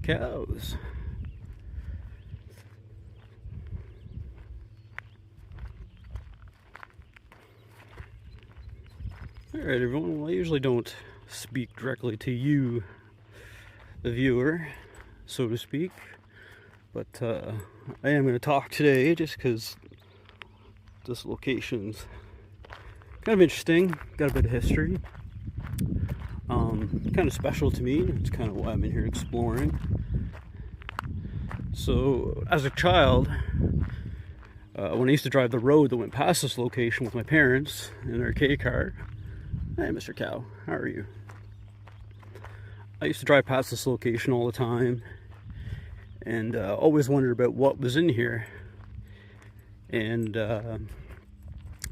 cows. Alright everyone, well I usually don't speak directly to you, the viewer, so to speak, but I am going to talk today just because this location's kind of interesting, got a bit of history, kind of special to me. It's kind of why I'm in here exploring. So as a child, when I used to drive the road that went past this location with my parents in their K car, hey Mr. Cow, how are you? I used to drive past this location all the time and always wondered about what was in here. And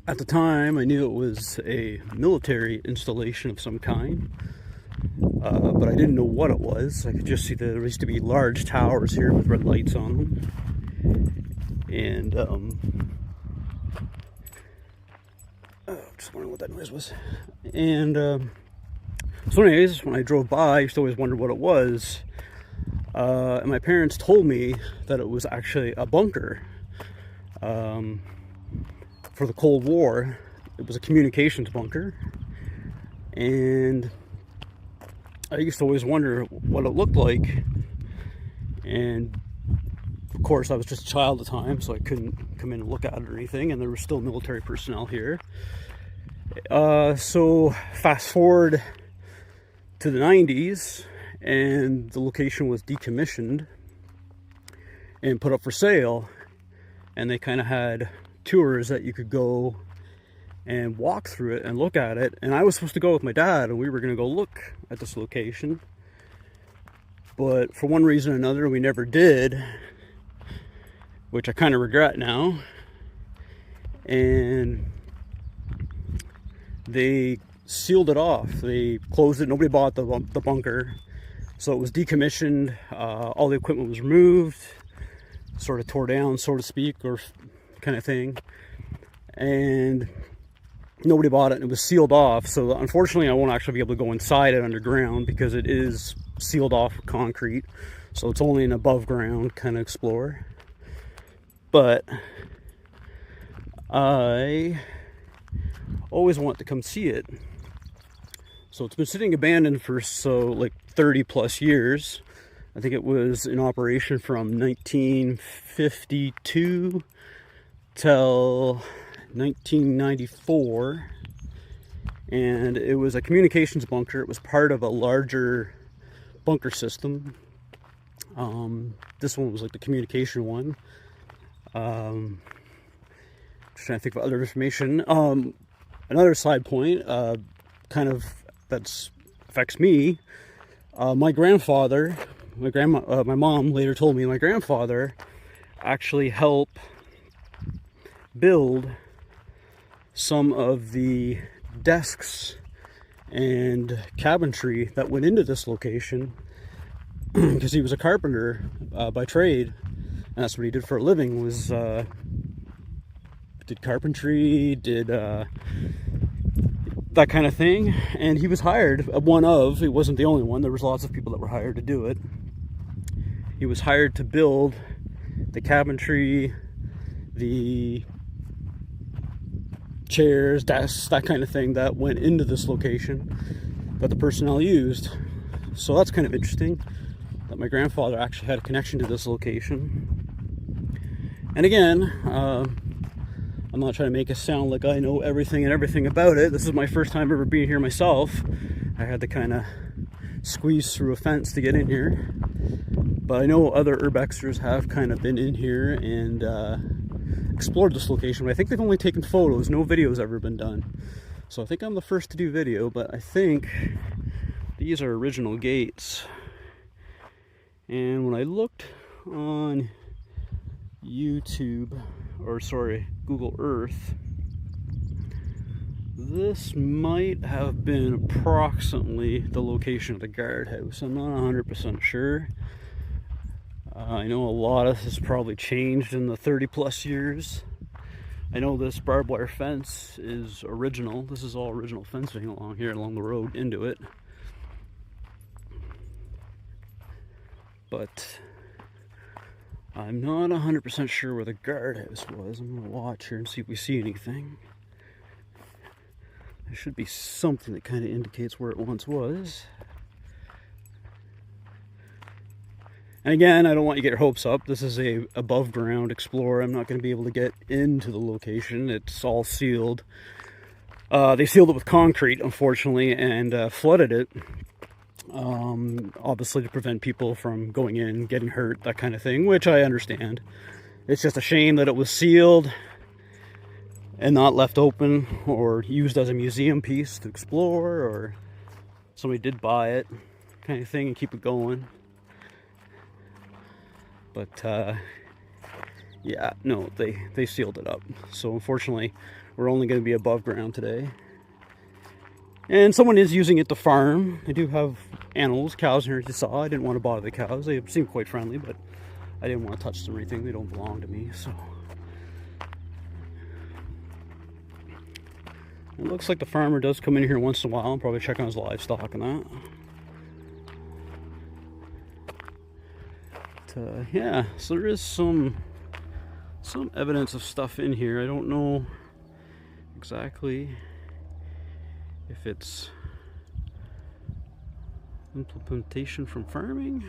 at the time I knew it was a military installation of some kind, but I didn't know what it was. I could just see that there used to be large towers here with red lights on them. And just wondering what that noise was. And so anyways, when I drove by, I used to always wonder what it was. And my parents told me that it was actually a bunker for the Cold War. It was a communications bunker. And I used to always wonder what it looked like. And of course, I was just a child at the time, so I couldn't come in and look at it or anything, and there was still military personnel here. So fast forward to the 90s, and the location was decommissioned and put up for sale, and they kind of had tours that you could go and walk through it and look at it. And I was supposed to go with my dad, and we were going to go look at this location, but for one reason or another we never did, which I kind of regret now. And they sealed it off. They closed it. Nobody bought the bunker, so it was decommissioned. All the equipment was removed, sort of tore down, so to speak, or kind of thing. And nobody bought it, and it was sealed off. So unfortunately, I won't actually be able to go inside it underground because it is sealed off with concrete. So it's only an above ground kind of explore. But I always want to come see it. So it's been sitting abandoned for like 30 plus years. I think it was in operation from 1952 till 1994. And it was a communications bunker. It was part of a larger bunker system. This one was like the communication one. Just trying to think of other information. Another side point, kind of that affects me. My grandfather, my mom later told me my grandfather actually helped build some of the desks and cabinetry that went into this location because he was a carpenter by trade. And that's what he did for a living, was did carpentry, did that kind of thing. And he was hired, he wasn't the only one, there was lots of people that were hired to do it. He was hired to build the cabinetry, the chairs, desks, that kind of thing that went into this location that the personnel used. So that's kind of interesting, that my grandfather actually had a connection to this location. And again, I'm not trying to make it sound like I know everything about it. This is my first time ever being here myself. I had to kind of squeeze through a fence to get in here. But I know other urbexers have kind of been in here and explored this location. But I think they've only taken photos. No video's ever been done. So I think I'm the first to do video, but I think these are original gates. And when I looked on Google Earth, this might have been approximately the location of the guardhouse. I'm not 100% sure. I know a lot of this has probably changed in the 30 plus years. I know this barbed wire fence is original. This is all original fencing along the road into it. but I'm not 100% sure where the guardhouse was. I'm going to watch here and see if we see anything. There should be something that kind of indicates where it once was. And again, I don't want you to get your hopes up. This is a above ground explorer. I'm not going to be able to get into the location. It's all sealed. They sealed it with concrete, unfortunately, and flooded it. Obviously to prevent people from going in, getting hurt, that kind of thing, which I understand. It's just a shame that it was sealed and not left open or used as a museum piece to explore, or somebody did buy it, kind of thing, and keep it going. But yeah, no, they sealed it up. So unfortunately, we're only going to be above ground today. And someone is using it to farm. I do have animals, cows here, as you saw. I didn't want to bother the cows. They seem quite friendly, but I didn't want to touch them or anything. They don't belong to me, so. It looks like the farmer does come in here once in a while and probably check on his livestock and that. But, yeah, so there is some evidence of stuff in here. I don't know exactly if it's implementation from farming.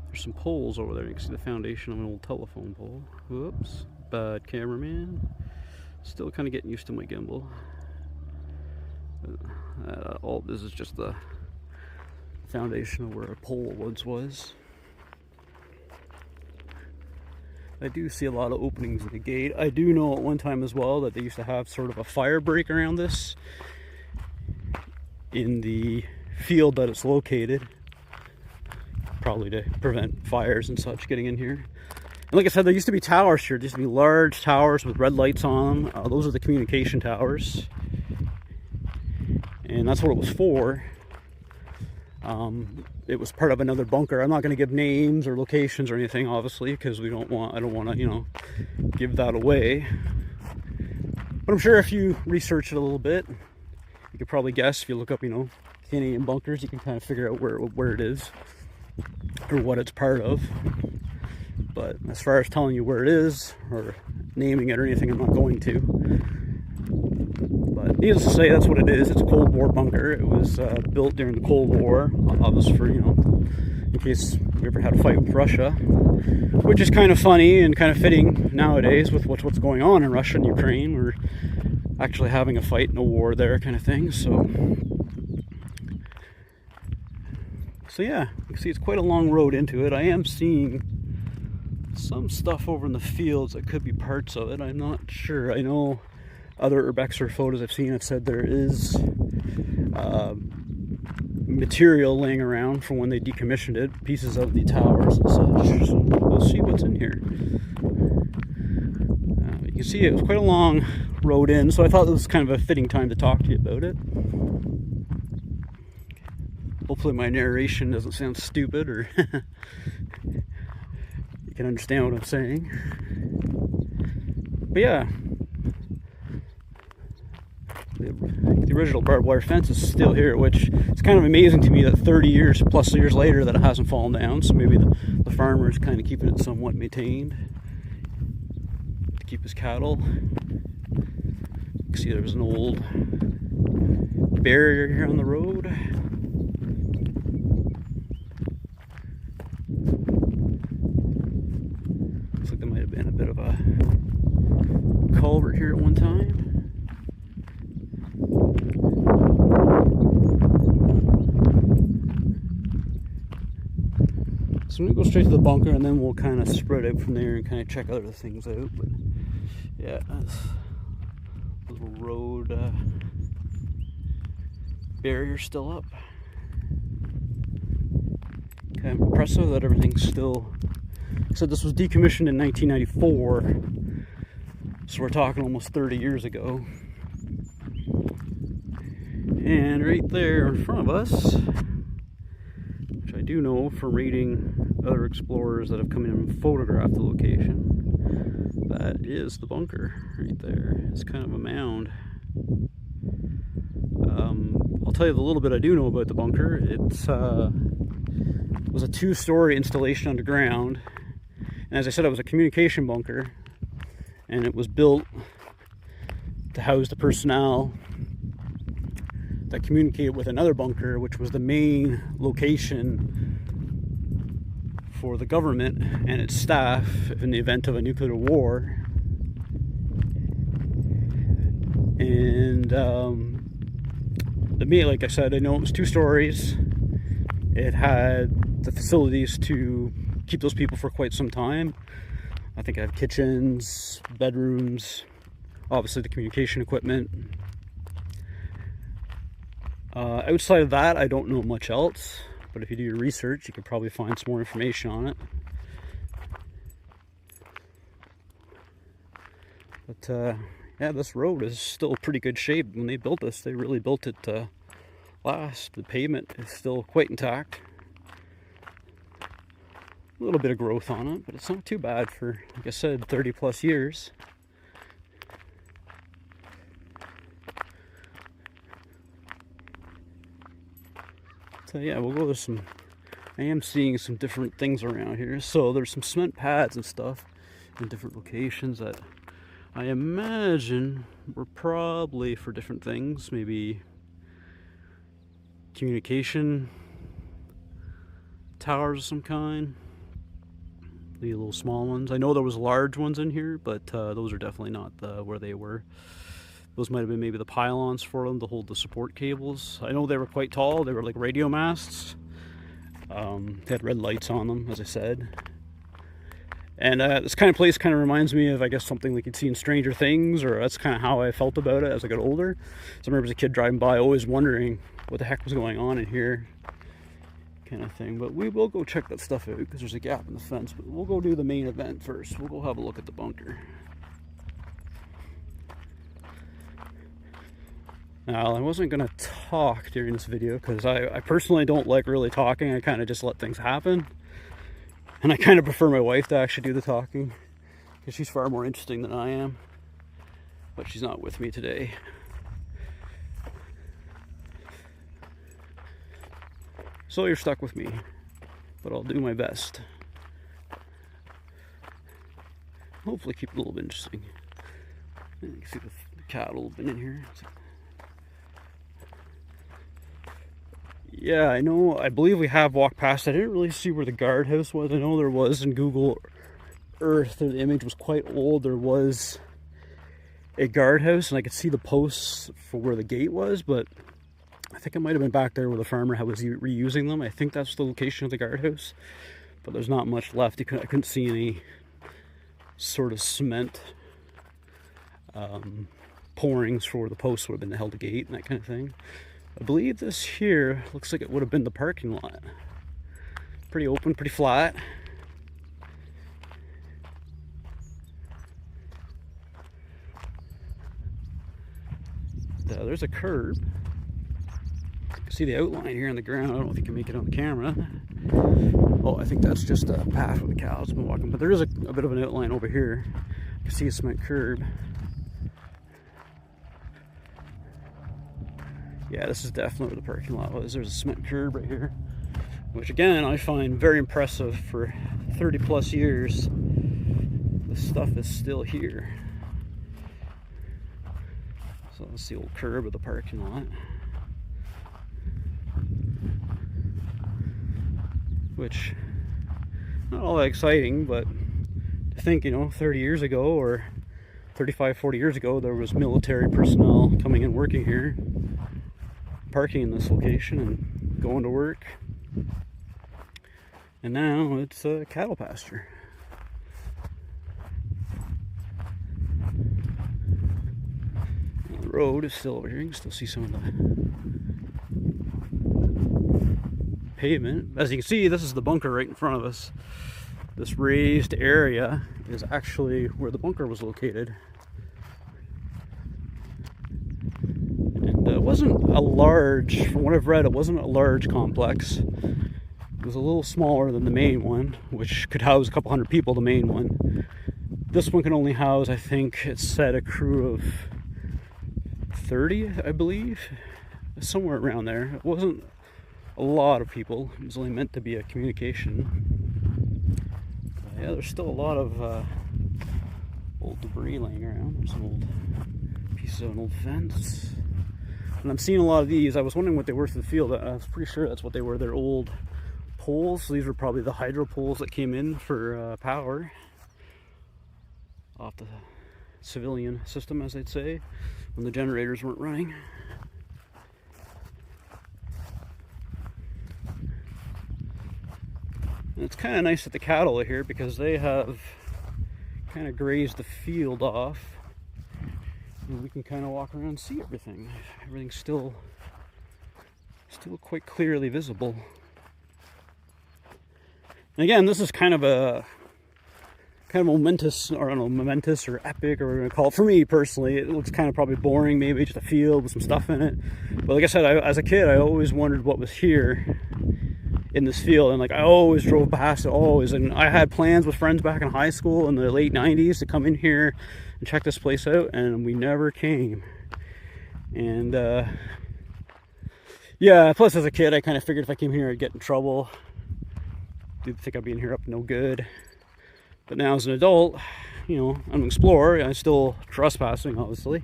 There's some poles over there. You can see the foundation of an old telephone pole. Whoops, bad cameraman. Still kind of getting used to my gimbal. All this is just the foundation of where a pole once was. I do see a lot of openings in the gate. I do know at one time as well that they used to have sort of a fire break around this in the field that it's located, probably to prevent fires and such getting in here. And like I said, there used to be towers here. There used to be large towers with red lights on them. Those are the communication towers, and that's what it was for. It was part of another bunker. I'm not going to give names or locations or anything, obviously, because I don't want to, you know, give that away. But I'm sure if you research it a little bit, you could probably guess. If you look up, you know, Canadian bunkers, you can kind of figure out where it is or what it's part of. But as far as telling you where it is or naming it or anything, I'm not going to. But needless to say, that's what it is. It's a Cold War bunker. It was built during the Cold War, obviously, for, you know, in case we ever had a fight with Russia, which is kind of funny and kind of fitting nowadays with what's going on in Russia and Ukraine. We're actually having a fight and a war there, kind of thing. So yeah, you can see it's quite a long road into it. I am seeing some stuff over in the fields that could be parts of it. I'm not sure. I know other urbexer photos I've seen have said there is material laying around from when they decommissioned it, pieces of the towers and such. So we'll see what's in here. You can see it was quite a long road in, so I thought this was kind of a fitting time to talk to you about it. Hopefully my narration doesn't sound stupid, or you can understand what I'm saying. But yeah, the original barbed wire fence is still here, which is kind of amazing to me that 30 years plus years later that it hasn't fallen down. So maybe the farmer is kind of keeping it somewhat maintained to keep his cattle. You can see there's an old barrier here on the road. Looks like there might have been a bit of a culvert here at one time. So I'm going to go straight to the bunker, and then we'll kind of spread out from there and kind of check other things out. But yeah, that's a little road barrier still up. Kind of impressive that everything's still. So this was decommissioned in 1994, so we're talking almost 30 years ago. And right there in front of us, which I do know from reading other explorers that have come in and photographed the location, that is the bunker right there. It's kind of a mound. I'll tell you the little bit I do know about the bunker. It's was a 2-story installation underground. And as I said, it was a communication bunker. And it was built to house the personnel that communicated with another bunker, which was the main location for the government and its staff in the event of a nuclear war. And like I said, I know it was 2 stories. It had the facilities to keep those people for quite some time. I think it had kitchens, bedrooms, obviously the communication equipment. Outside of that, I don't know much else, but if you do your research, you could probably find some more information on it. But yeah, this road is still pretty good shape. When they built this, they really built it to last. The pavement is still quite intact. A little bit of growth on it, but it's not too bad for, like I said, 30 plus years. So yeah, we'll go to some, I am seeing some different things around here. So there's some cement pads and stuff in different locations that I imagine were probably for different things, maybe communication towers of some kind. The little small ones. I know there was large ones in here, but those are definitely not where they were. Those might have been maybe the pylons for them to hold the support cables. I know they were quite tall. They were like radio masts. They had red lights on them, as I said. And this kind of place kind of reminds me of, I guess, something like you'd see in Stranger Things, or that's kind of how I felt about it as I got older. So I remember as a kid driving by, always wondering what the heck was going on in here, kind of thing. But we will go check that stuff out because there's a gap in the fence. But we'll go do the main event first. We'll go have a look at the bunker. Now, I wasn't going to talk during this video because I personally don't like really talking. I kind of just let things happen. And I kind of prefer my wife to actually do the talking because she's far more interesting than I am. But she's not with me today. So you're stuck with me, but I'll do my best. Hopefully keep it a little bit interesting. You can see the cattle have been in here. Yeah, I know, I believe we have walked past. I didn't really see where the guardhouse was. I know there was in Google Earth, the image was quite old. There was a guardhouse and I could see the posts for where the gate was, but I think it might have been back there where the farmer was reusing them. I think that's the location of the guardhouse, but there's not much left. I couldn't see any sort of cement pourings for where the posts would have been held the gate and that kind of thing. I believe this here looks like it would have been the parking lot. Pretty open, pretty flat. There's a curb. You can see the outline here on the ground. I don't know if you can make it on the camera. Oh, I think that's just a path where the cows have been walking. But there is a bit of an outline over here. You can see a cement curb. Yeah, this is definitely where the parking lot was. There's a cement curb right here, which again I find very impressive. For 30 plus years, the stuff is still here. So that's the old curb of the parking lot, which not all that exciting, but to think, 30 years ago or 35, 40 years ago, there was military personnel coming and working here, parking in this location and going to work, and now it's a cattle pasture. And the road is still over here. You can still see some of the pavement. As you can see, this is the bunker right in front of us. This raised area is actually where the bunker was located. It wasn't a large, from what I've read, it wasn't a large complex. It was a little smaller than the main one, which could house a couple hundred people, the main one. This one can only house, I think it said, a crew of 30, I believe. Somewhere around there. It wasn't a lot of people. It was only meant to be a communication. But yeah, there's still a lot of old debris laying around. There's some old pieces of an old fence. And I'm seeing a lot of these. I was wondering what they were for the field. I was pretty sure that's what they were. They're old poles. So these were probably the hydro poles that came in for power off the civilian system, as they'd say, when the generators weren't running. And it's kind of nice that the cattle are here because they have kind of grazed the field off, and we can kind of walk around and see everything. Everything's still quite clearly visible. And again, this is kind of momentous, or I don't know, momentous or epic, or we're gonna call it. For me personally, it looks kind of probably boring, maybe just a field with some stuff in it. But like I said, as a kid, I always wondered what was here in this field, and like I always drove past it, always. And I had plans with friends back in high school in the late 90s to come in here and check this place out, and we never came. And yeah, plus as a kid, I kind of figured if I came here I'd get in trouble. Didn't think I'd be in here up no good. But now as an adult, you know, I'm an explorer. I'm still trespassing, obviously,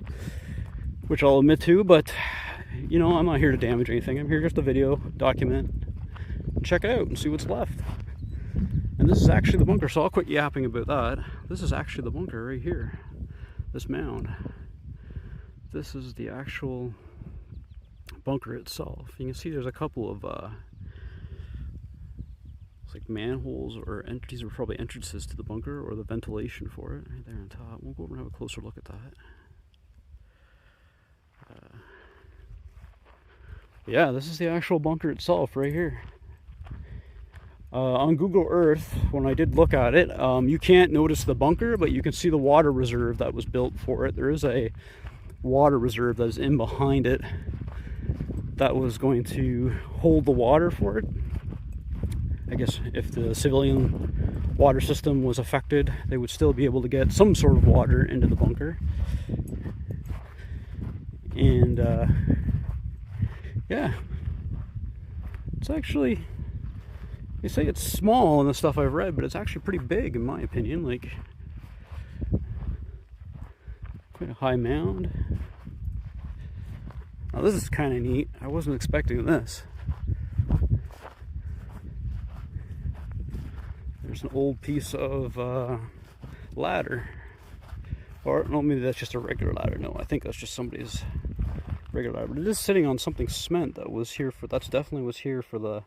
which I'll admit to, but you know, I'm not here to damage anything. I'm here just to video, document, check it out and see what's left. And this is actually the bunker, so I'll quit yapping about that. This is actually the bunker right here, this mound. This is the actual bunker itself. You can see there's a couple of like manholes, or these are probably entrances to the bunker, or the ventilation for it right there on top. We'll go over and have a closer look at that. Yeah, this is the actual bunker itself right here. On Google Earth, when I did look at it, you can't notice the bunker, but you can see the water reserve that was built for it. There is a water reserve that is in behind it that was going to hold the water for it. I guess if the civilian water system was affected, they would still be able to get some sort of water into the bunker. And yeah, it's actually, they say it's small in the stuff I've read, but it's actually pretty big in my opinion. Like, quite a high mound. Now this is kind of neat. I wasn't expecting this. There's an old piece of ladder. Or no, maybe that's just a regular ladder. No, I think that's just somebody's regular ladder. But it is sitting on something cement that was here for, that's definitely was here for the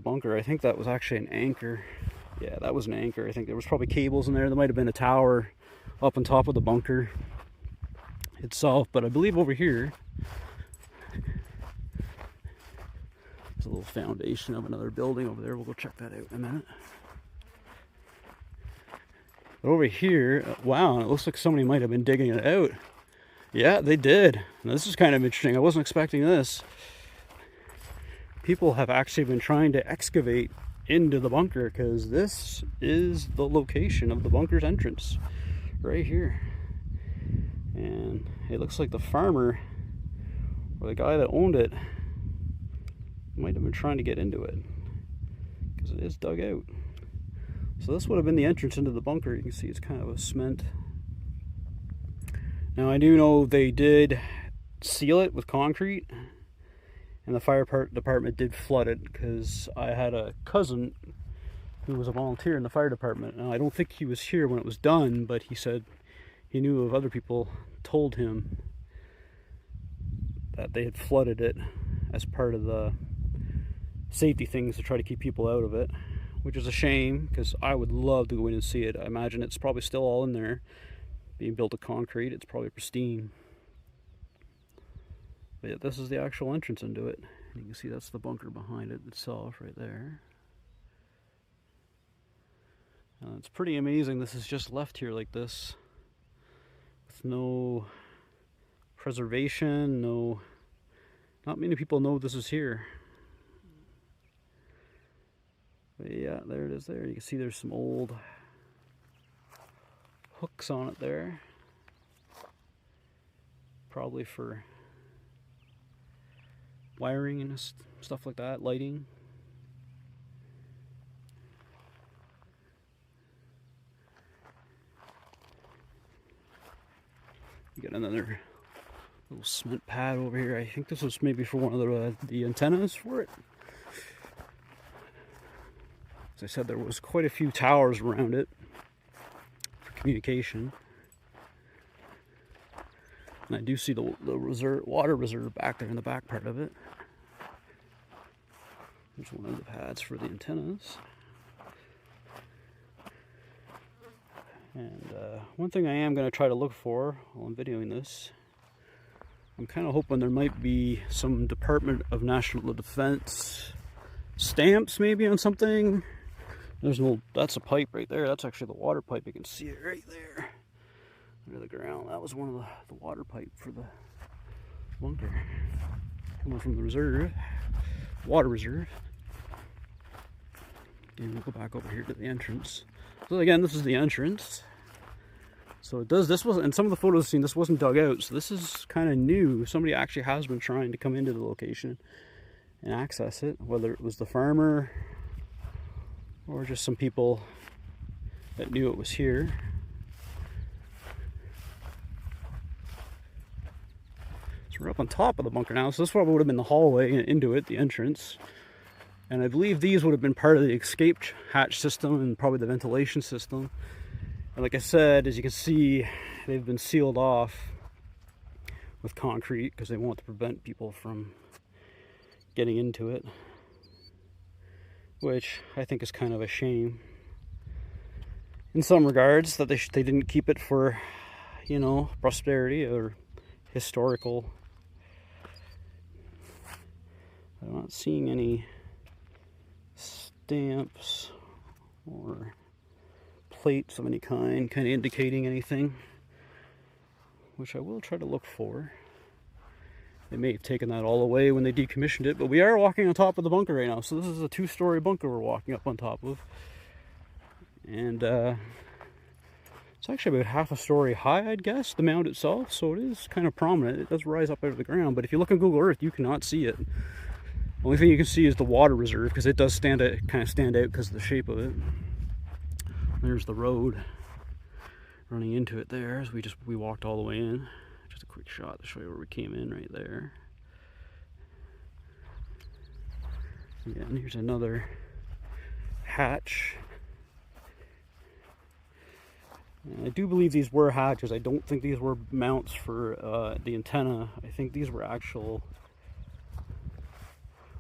bunker. I think that was actually an anchor. Yeah, that was an anchor. I think there was probably cables in there. There might have been a tower up on top of the bunker itself. But I believe over here, a little foundation of another building over there. We'll go check that out in a minute. But over here, wow, it looks like somebody might have been digging it out. Yeah, they did. Now, this is kind of interesting. I wasn't expecting this. People have actually been trying to excavate into the bunker because this is the location of the bunker's entrance right here. And it looks like the farmer, or the guy that owned it, might have been trying to get into it because it is dug out. So this would have been the entrance into the bunker. You can see it's kind of a cement. Now I do know they did seal it with concrete, and the fire department did flood it because I had a cousin who was a volunteer in the fire department. Now I don't think he was here when it was done, but he said he knew of other people told him that they had flooded it as part of the safety things to try to keep people out of it, which is a shame because I would love to go in and see it. I imagine it's probably still all in there, being built of concrete. It's probably pristine. But yeah, this is the actual entrance into it. And you can see that's the bunker behind it itself right there. It's pretty amazing this is just left here like this, with no preservation, not many people know this is here. But yeah, there it is there. You can see there's some old hooks on it there. Probably for wiring and stuff like that, lighting. You got another little cement pad over here. I think this was maybe for one of the antennas for it. As I said, there was quite a few towers around it for communication. And I do see the water reserve back there in the back part of it. There's one of the pads for the antennas. And one thing I am going to try to look for while I'm videoing this, I'm kind of hoping there might be some Department of National Defense stamps maybe on something. There's no, that's a pipe right there. That's actually the water pipe. You can see it right there under the ground. That was one of the water pipe for the bunker coming from the reserve, water reserve. And we'll go back over here to the entrance. So again, this is the entrance. So it does, this wasn't, in some of the photos I've seen, this wasn't dug out. So this is kind of new. Somebody actually has been trying to come into the location and access it, whether it was the farmer or just some people that knew it was here. So we're up on top of the bunker now. So this probably would have been the hallway into it, the entrance. And I believe these would have been part of the escape hatch system and probably the ventilation system. And like I said, as you can see, they've been sealed off with concrete because they want to prevent people from getting into it, which I think is kind of a shame in some regards, that they didn't keep it for, you know, prosperity or historical. I'm not seeing any stamps or plates of any kind of indicating anything, which I will try to look for. They may have taken that all away when they decommissioned it, but we are walking on top of the bunker right now. So this is a 2-story bunker we're walking up on top of, and it's actually about half a story high, I'd guess, the mound itself. So it is kind of prominent. It does rise up out of the ground, but if you look on Google Earth, you cannot see it. The only thing you can see is the water reserve, because it does stand out because of the shape of it. There's the road running into it there, as we walked all the way in. Just a quick shot to show you where we came in right there. Yeah, and here's another hatch. And I do believe these were hatches. I don't think these were mounts for the antenna. I think these were actual,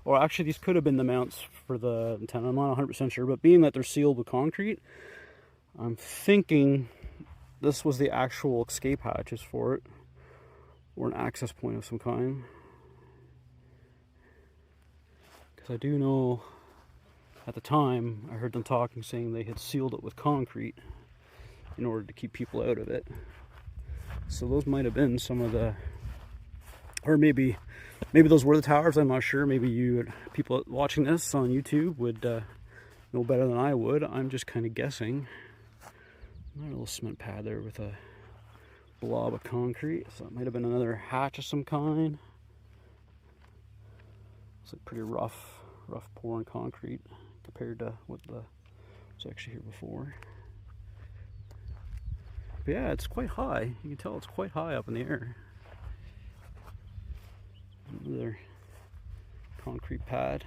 or actually these could have been the mounts for the antenna. I'm not 100% sure, but being that they're sealed with concrete, I'm thinking this was the actual escape hatches for it, or an access point of some kind. Because I do know at the time I heard them talking, saying they had sealed it with concrete in order to keep people out of it. So those might have been some of the, or maybe those were the towers. I'm not sure. Maybe you people watching this on YouTube would know better than I would. I'm just kind of guessing. Another little cement pad there with a blob of concrete. So it might have been another hatch of some kind. It's like pretty rough pouring concrete compared to what was actually here before. But yeah, it's quite high. You can tell it's quite high up in the air. Another concrete pad.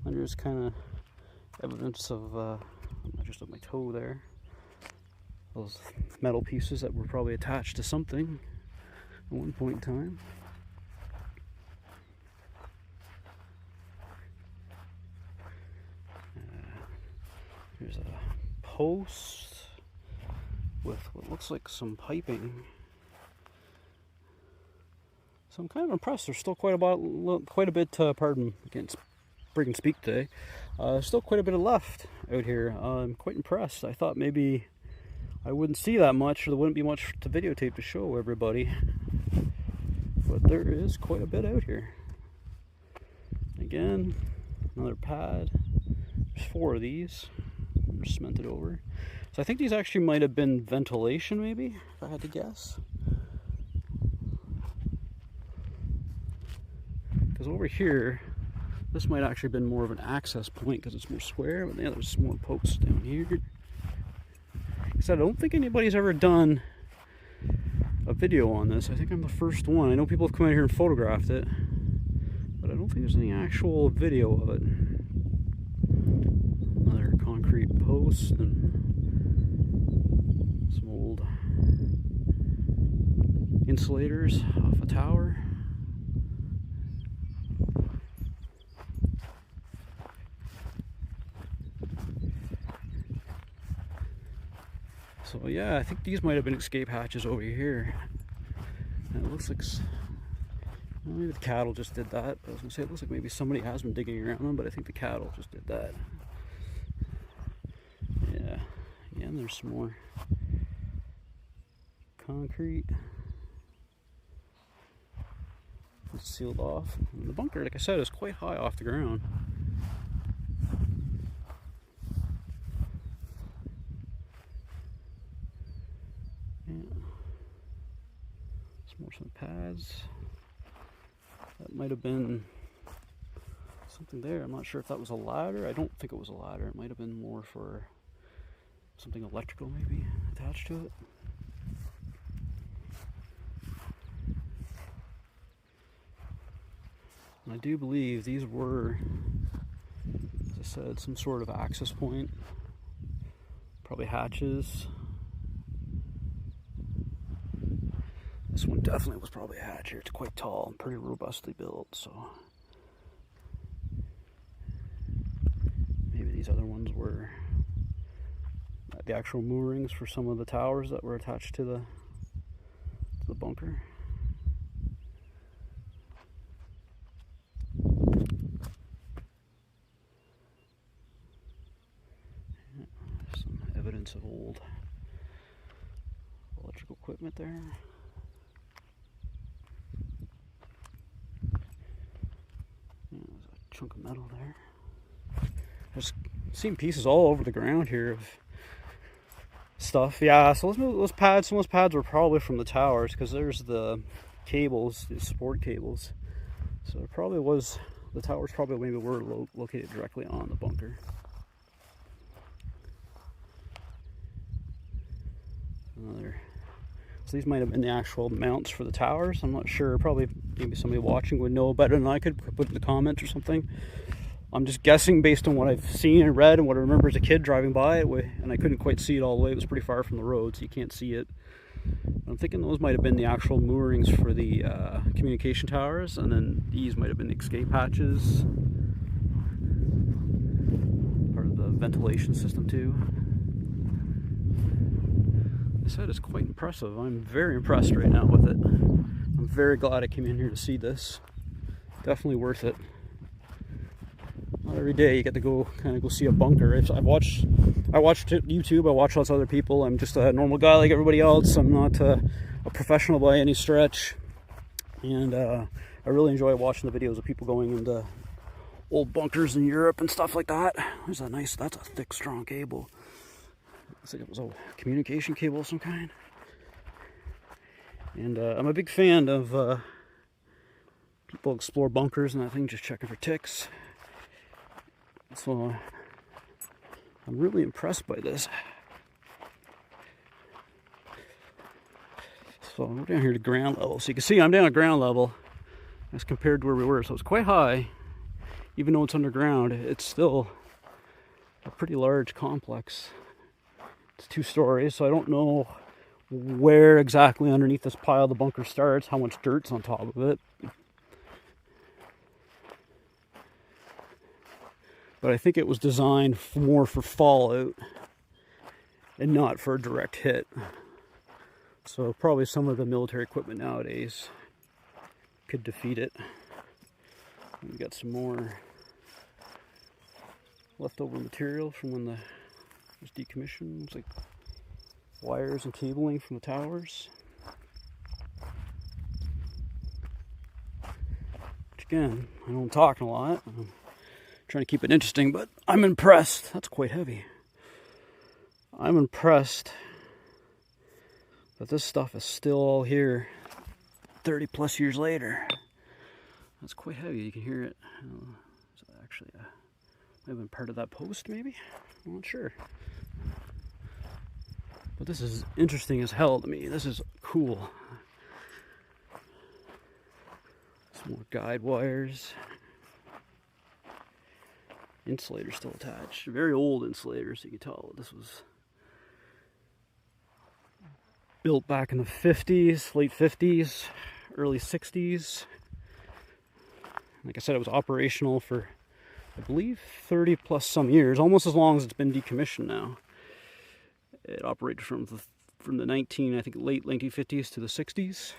And there's kind of evidence of, just of my toe there. Those metal pieces that were probably attached to something at one point in time. Here's a post with what looks like some piping. So I'm kind of impressed. There's still quite a bit, pardon, I can't friggin' speak today. Still quite a bit left out here. I'm quite impressed. I thought maybe I wouldn't see that much, or there wouldn't be much to videotape to show everybody. But there is quite a bit out here. Again, another pad. There's 4 of these. They're cemented over. So I think these actually might have been ventilation, maybe, if I had to guess. Because over here, this might actually have been more of an access point because it's more square, but yeah, there's more posts down here. Because I don't think anybody's ever done a video on this. I think I'm the first one. I know people have come out here and photographed it, but I don't think there's any actual video of it. Another concrete post and some old insulators off a tower. So yeah, I think these might have been escape hatches over here. And it looks like maybe the cattle just did that. I was gonna say it looks like maybe somebody has been digging around them, but I think the cattle just did that. Yeah, and there's some more concrete. It's sealed off. And the bunker, like I said, is quite high off the ground. Some pads. That might have been something there. I'm not sure if that was a ladder. I don't think it was a ladder. It might have been more for something electrical maybe attached to it. And I do believe these were, as I said, some sort of access point. Probably hatches. This one definitely was probably a hatch here. It's quite tall and pretty robustly built, so maybe these other ones were the actual moorings for some of the towers that were attached to the bunker. Some evidence of old electrical equipment there. Chunk of metal there. There's seen pieces all over the ground here of stuff. Yeah, so those pads, some of those pads were probably from the towers because there's the cables, the support cables. So it probably was, the towers probably maybe were located directly on the bunker. So these might have been the actual mounts for the towers. I'm not sure. Probably maybe somebody watching would know better than I could. Put in the comments or something. I'm just guessing based on what I've seen and read and what I remember as a kid driving by it, and I couldn't quite see it all the way. It was pretty far from the road, so you can't see it. I'm thinking those might have been the actual moorings for the communication towers, and then these might have been the escape hatches. Part of the ventilation system too. Said it's quite impressive. I'm very impressed right now with it. I'm very glad I came in here to see this. Definitely worth it. Not every day you get to go see a bunker. I watched YouTube. I watch lots of other people. I'm just a normal guy like everybody else. I'm not a professional by any stretch, and I really enjoy watching the videos of people going into old bunkers in Europe and stuff like that. There's a nice. That's a thick, strong cable. Looks like it was a communication cable of some kind. And I'm a big fan of people explore bunkers and that thing, just checking for ticks. So I'm really impressed by this. So we're down here to ground level. So you can see I'm down at ground level as compared to where we were. So it's quite high. Even though it's underground, it's still a pretty large complex. It's 2 stories, so I don't know where exactly underneath this pile the bunker starts, how much dirt's on top of it. But I think it was designed more for fallout and not for a direct hit. So probably some of the military equipment nowadays could defeat it. And we got some more leftover material from when it was decommissioned. It's like wires and cabling from the towers. Which again, I know I'm talking a lot. I'm trying to keep it interesting, but I'm impressed. That's quite heavy. I'm impressed that this stuff is still all here 30 plus years later. That's quite heavy. You can hear it. It's actually might have been part of that post, maybe. I'm not sure. But this is interesting as hell to me. This is cool. Some more guide wires. Insulator still attached. Very old insulator, so you can tell this was built back in the 50s, late 50s, early 60s. Like I said, it was operational for, I believe, 30 plus some years, almost as long as it's been decommissioned now. It operated from the late 1950s to the 60s.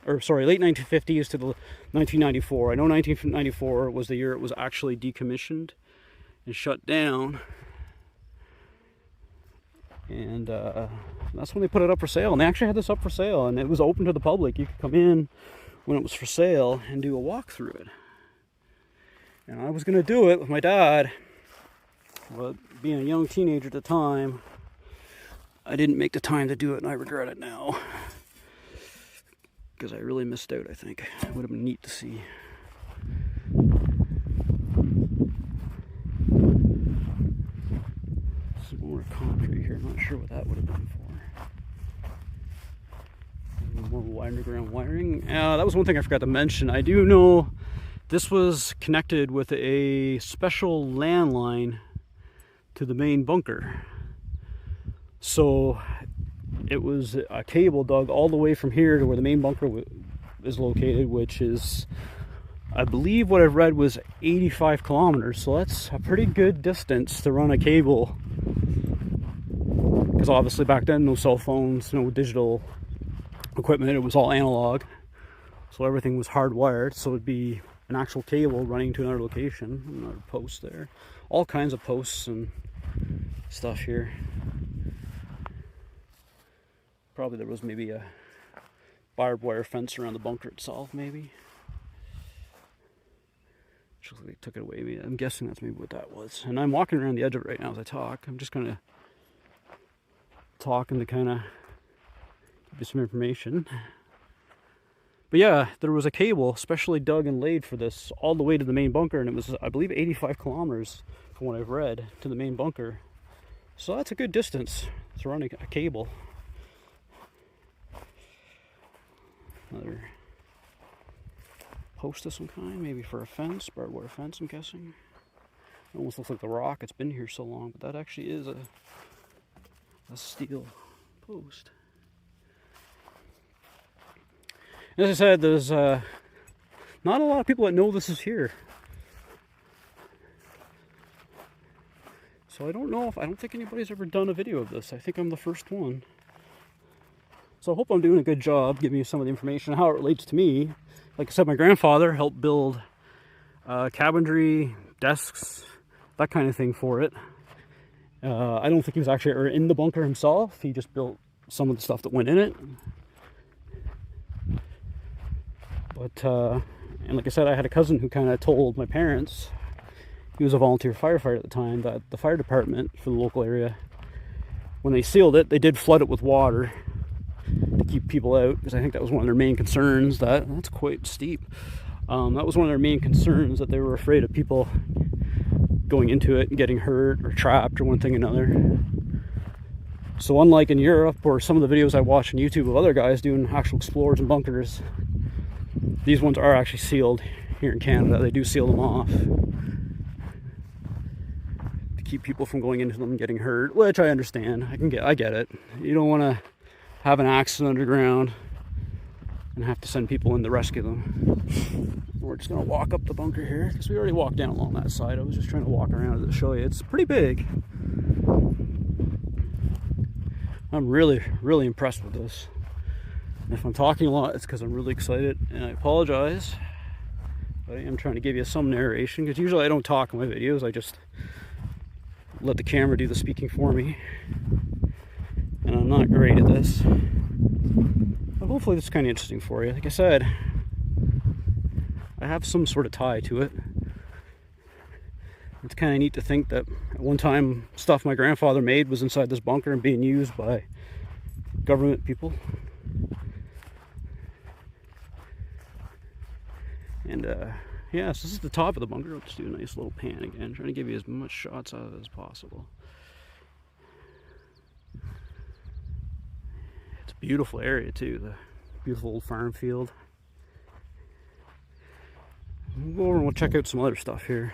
Or sorry, late 1950s to the 1994. I know 1994 was the year it was actually decommissioned and shut down. And that's when they put it up for sale. And they actually had this up for sale, and it was open to the public. You could come in when it was for sale and do a walk through it. And I was going to do it with my dad, but being a young teenager at the time, I didn't make the time to do it, and I regret it now. Because I really missed out, I think. It would have been neat to see. Some more concrete here. I'm not sure what that would have been for. More underground wiring. That was one thing I forgot to mention. I do know this was connected with a special landline to the main bunker. So it was a cable dug all the way from here to where the main bunker is located, which is, I believe what I've read was 85 kilometers. So that's a pretty good distance to run a cable. Because obviously back then, no cell phones, no digital equipment, it was all analog. So everything was hardwired. So it'd be an actual cable running to another location, another post there. All kinds of posts and stuff here. Probably there was maybe a barbed wire fence around the bunker itself, maybe. Looks like they took it away. I'm guessing that's maybe what that was. And I'm walking around the edge of it right now as I talk. I'm just kind of talking to kind of give you some information. But yeah, there was a cable specially dug and laid for this all the way to the main bunker, and it was, I believe, 85 kilometers from what I've read to the main bunker. So that's a good distance to run a cable. Another post of some kind, maybe for a fence, barbed wire fence, I'm guessing. It almost looks like the rock, it's been here so long, but that actually is a steel post. As I said, there's not a lot of people that know this is here. So I don't think anybody's ever done a video of this. I think I'm the first one. So I hope I'm doing a good job giving you some of the information, how it relates to me. Like I said, my grandfather helped build cabinetry, desks, that kind of thing for it. I don't think he was actually in the bunker himself. He just built some of the stuff that went in it. But, and like I said, I had a cousin who kind of told my parents, he was a volunteer firefighter at the time, that the fire department for the local area, when they sealed it, they did flood it with water to keep people out, because I think that was one of their main concerns. That's quite steep. That was one of their main concerns, that they were afraid of people going into it and getting hurt or trapped or one thing or another. So unlike in Europe or some of the videos I watch on YouTube of other guys doing actual explorers and bunkers, these ones are actually sealed here in Canada. They do seal them off to keep people from going into them and getting hurt, which I understand. I get it. You don't want to have an accident underground and have to send people in to rescue them. We're just going to walk up the bunker here, because we already walked down along that side. I was just trying to walk around to show you. It's pretty big. I'm really, really impressed with this. And if I'm talking a lot, it's because I'm really excited, and I apologize. But I am trying to give you some narration, because usually I don't talk in my videos. I just let the camera do the speaking for me. And I'm not great at this. But hopefully this is kind of interesting for you. Like I said, I have some sort of tie to it. It's kind of neat to think that at one time stuff my grandfather made was inside this bunker and being used by government people. And yeah, so this is the top of the bunker. Let's do a nice little pan again, trying to give you as much shots out of it as possible. It's a beautiful area too, the beautiful old farm field. We'll go over and we'll check out some other stuff here.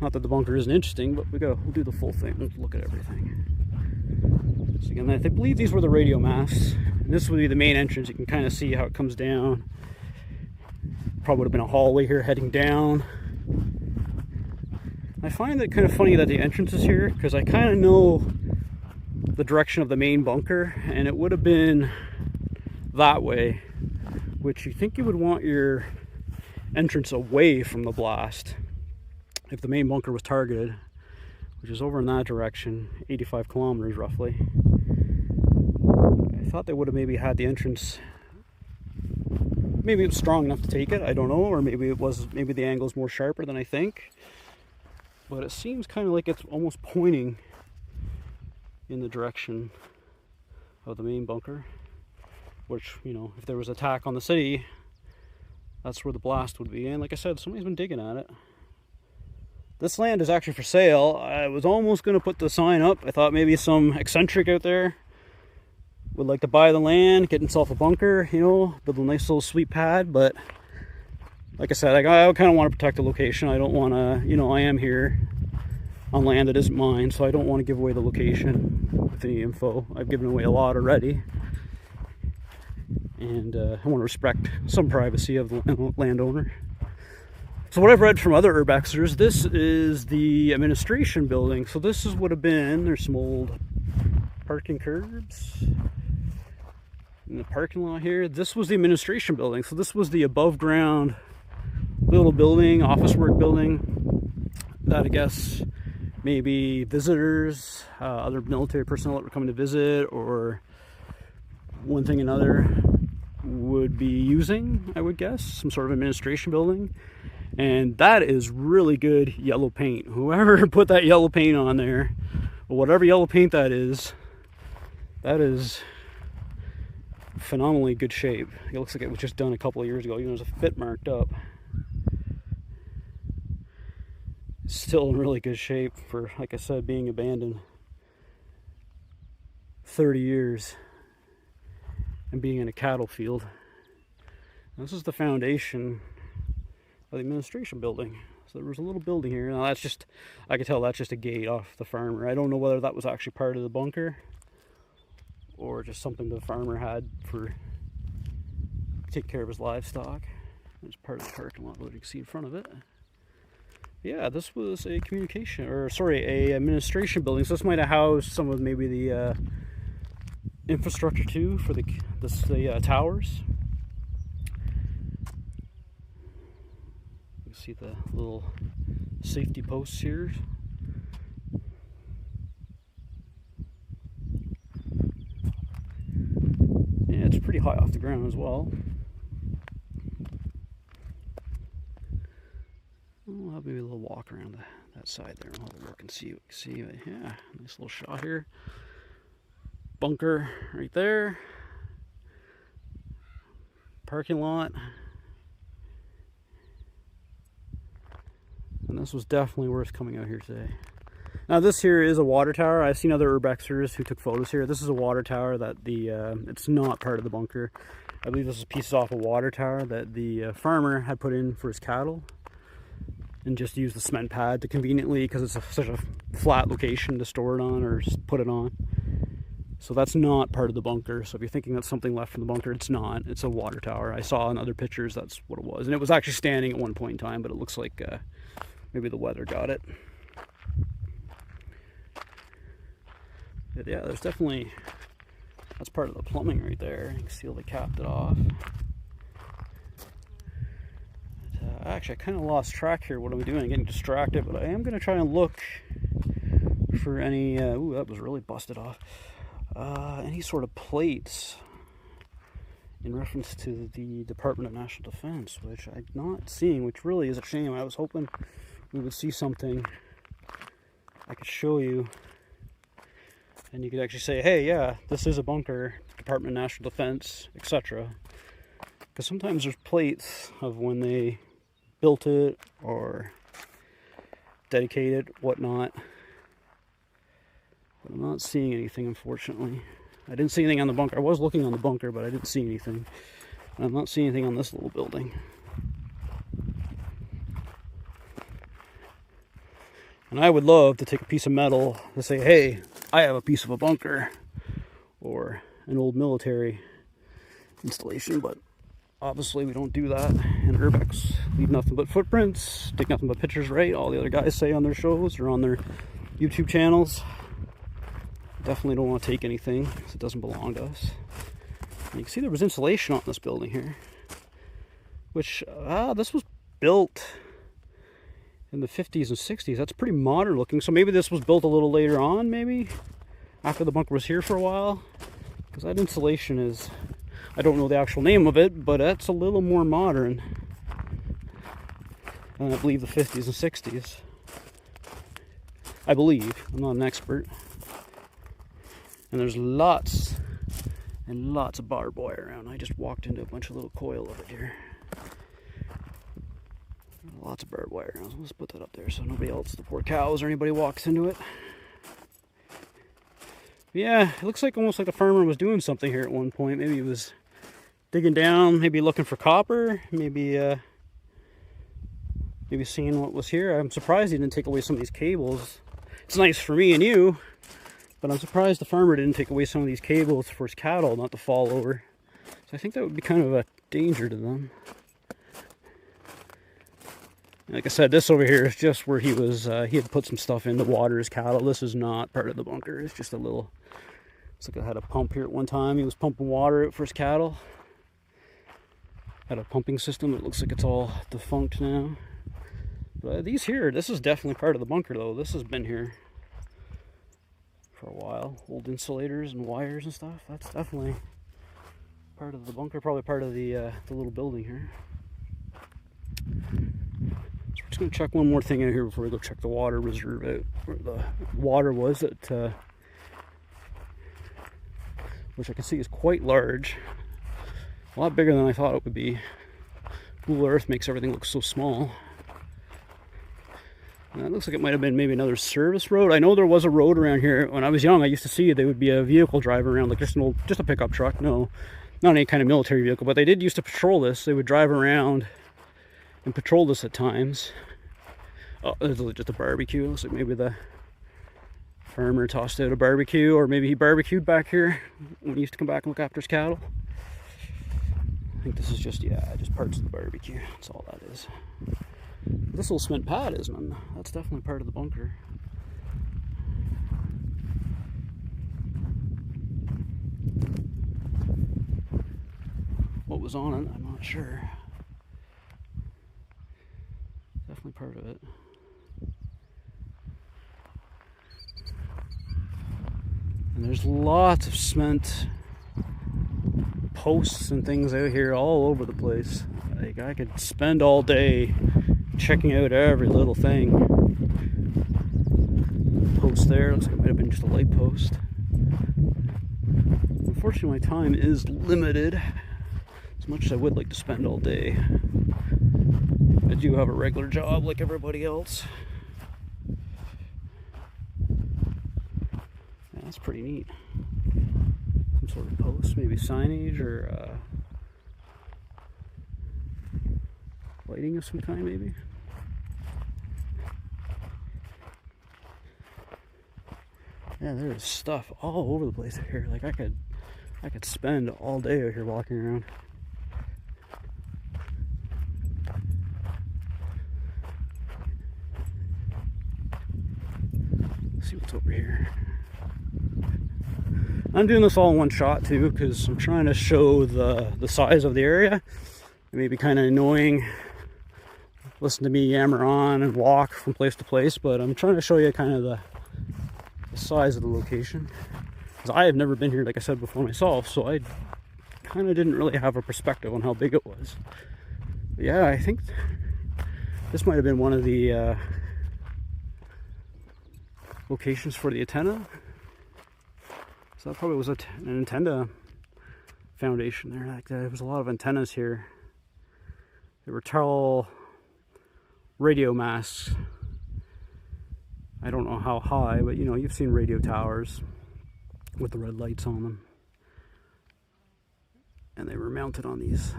Not that the bunker isn't interesting, but we'll do the full thing. Let's look at everything. So again, I believe these were the radio masts. And this would be the main entrance. You can kind of see how it comes down. Probably would have been a hallway here heading down. I find it kind of funny that the entrance is here, because I kind of know the direction of the main bunker, and it would have been that way, which you think you would want your entrance away from the blast if the main bunker was targeted, which is over in that direction, 85 kilometers roughly. I thought they would have maybe had the entrance, maybe it was strong enough to take it, I don't know, or maybe the angle's more sharper than I think, but it seems kind of like it's almost pointing in the direction of the main bunker, which, you know, if there was attack on the city, that's where the blast would be. And like I said, somebody's been digging at it. This land is actually for sale. I was almost going to put the sign up. I thought maybe some eccentric out there would like to buy the land, get himself a bunker, you know, build a nice little sweet pad. But like I said, I kind of want to protect the location. I don't want to, you know, I am here on land that isn't mine, so I don't want to give away the location with any info. I've given away a lot already. And I want to respect some privacy of the landowner. So what I've read from other urbexers, this is the administration building. So this would have been, there's some old parking curbs in the parking lot here. This was the administration building. So this was the above ground little building, office work building, that I guess maybe visitors, other military personnel that were coming to visit, or one thing or another would be using, I would guess, some sort of administration building. And that is really good yellow paint. Whoever put that yellow paint on there, or whatever yellow paint that is phenomenally good shape. It looks like it was just done a couple of years ago. Even there's a fit marked up. Still in really good shape for, like I said, being abandoned 30 years and being in a cattle field. This is the foundation of the administration building. So there was a little building here. Now that's just, I could tell that's just a gate off the farmer. I don't know whether that was actually part of the bunker or just something the farmer had for take care of his livestock. It's part of the parking lot, what you can see in front of it. Yeah, this was a administration building. So this might have housed some of maybe the infrastructure too for the towers. You can see the little safety posts here. Yeah, it's pretty high off the ground as well. We'll have maybe a little walk around that side there and have a look and see what we can see. Yeah, nice little shot here. Bunker right there. Parking lot. And this was definitely worth coming out here today. Now this here is a water tower. I've seen other urbexers who took photos here. This is a water tower that it's not part of the bunker. I believe this is pieces off a water tower that the farmer had put in for his cattle, and just use the cement pad to conveniently, because it's such a flat location to store it on or put it on. So that's not part of the bunker. So if you're thinking that's something left from the bunker, it's not. It's a water tower. I saw in other pictures that's what it was. And it was actually standing at one point in time, but it looks like maybe the weather got it. But yeah, there's definitely, that's part of the plumbing right there. You can see they capped it off. Actually, I kind of lost track here. What am I doing? I'm getting distracted, but I am going to try and look for any, ooh, that was really busted off. Any sort of plates in reference to the Department of National Defense, which I'm not seeing, which really is a shame. I was hoping we would see something I could show you, and you could actually say, hey, yeah, this is a bunker, Department of National Defense, etc. Because sometimes there's plates of when they built it or dedicated, whatnot. But I'm not seeing anything, unfortunately. I didn't see anything on the bunker. I was looking on the bunker, but I didn't see anything. And I'm not seeing anything on this little building. And I would love to take a piece of metal to say, hey, I have a piece of a bunker or an old military installation, but obviously we don't do that. And Urbex leave nothing but footprints, take nothing but pictures, right? All the other guys say on their shows or on their YouTube channels. Definitely don't want to take anything because it doesn't belong to us. And you can see there was insulation on this building here, which this was built in the 50s and 60s. That's pretty modern looking. So maybe this was built a little later on, maybe after the bunker was here for a while, because that insulation is, I don't know the actual name of it, but that's a little more modern than I believe the 50s and 60s. I believe. I'm not an expert. And there's lots and lots of barbed wire around. I just walked into a bunch of little coil of it here. Lots of barbed wire around. So let's put that up there so nobody else, the poor cows or anybody, walks into it. Yeah, it looks like almost like the farmer was doing something here at one point. Maybe he was digging down, maybe looking for copper, maybe seeing what was here. I'm surprised he didn't take away some of these cables. It's nice for me and you, but I'm surprised the farmer didn't take away some of these cables for his cattle not to fall over. So I think that would be kind of a danger to them. Like I said, this over here is just where he was, he had put some stuff in to water his cattle. This is not part of the bunker. It's just a little, it's like I had a pump here at one time. He was pumping water out for his cattle. Had a pumping system. It looks like it's all defunct now. But these here, this is definitely part of the bunker though. This has been here for a while. Old insulators and wires and stuff. That's definitely part of the bunker, probably part of the little building here. We're just going to check one more thing out here before we go check the water reserve out, where the water was, at, which I can see is quite large. A lot bigger than I thought it would be. Google Earth makes everything look so small. And that looks like it might have been maybe another service road. I know there was a road around here. When I was young, I used to see there would be a vehicle driving around, like just a pickup truck. No, not any kind of military vehicle, but they did used to patrol this. They would drive around and patrol this at times. Oh, there's just a barbecue. Looks like maybe the farmer tossed out a barbecue, or maybe he barbecued back here when he used to come back and look after his cattle. I think this is just, yeah, just parts of the barbecue. That's all that is. This little cement pad isn't it? That's definitely part of the bunker. What was on it, I'm not sure. Definitely part of it. And there's lots of cement posts and things out here all over the place. Like, I could spend all day checking out every little thing. Post there, looks like it might have been just a light post. Unfortunately, my time is limited. As much as I would like to spend all day, I do have a regular job like everybody else. Yeah, that's pretty neat. Some sort of post, maybe signage or lighting of some kind, maybe. Yeah, there's stuff all over the place out here. Like I could spend all day out here walking around. Let's see what's over here. I'm doing this all in one shot too, because I'm trying to show the size of the area. It may be kind of annoying. Listen to me yammer on and walk from place to place, but I'm trying to show you kind of the size of the location. Because I have never been here, like I said before, myself, so I kind of didn't really have a perspective on how big it was. But yeah, I think this might have been one of the locations for the antenna. So that probably was an antenna foundation there. Like there was a lot of antennas here. They were tall radio masts. I don't know how high, but you know, you've seen radio towers with the red lights on them. And they were mounted on these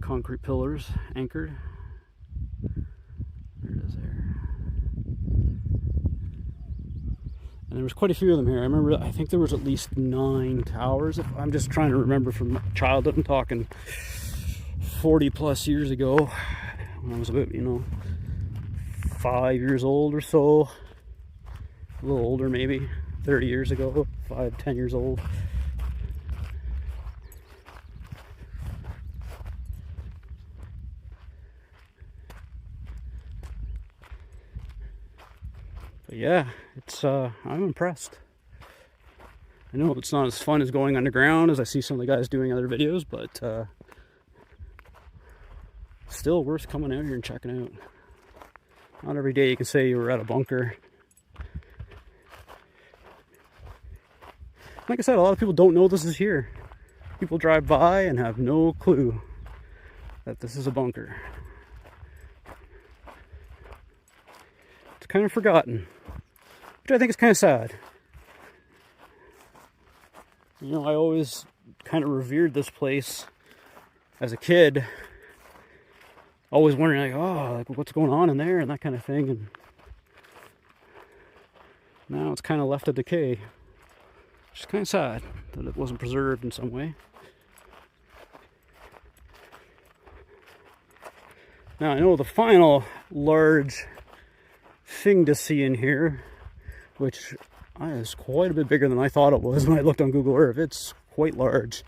concrete pillars, anchored. There it is there. And there was quite a few of them here. I remember, I think there was at least 9 towers. I'm just trying to remember from childhood. I'm talking 40 plus years ago, when I was about, you know, 5 years old or so. A little older maybe, 30 years ago, 10 years old. But yeah, it's I'm impressed. I know it's not as fun as going underground as I see some of the guys doing other videos, but still worth coming out here and checking out. Not every day you can say you were at a bunker. Like I said, a lot of people don't know this is here. People drive by and have no clue that this is a bunker. It's kind of forgotten, which I think is kind of sad. You know, I always kind of revered this place as a kid. Always wondering, like, oh, like, what's going on in there and that kind of thing. And now it's kind of left to decay. Which is kind of sad that it wasn't preserved in some way. Now I know the final large thing to see in here, which is quite a bit bigger than I thought it was when I looked on Google Earth. It's quite large.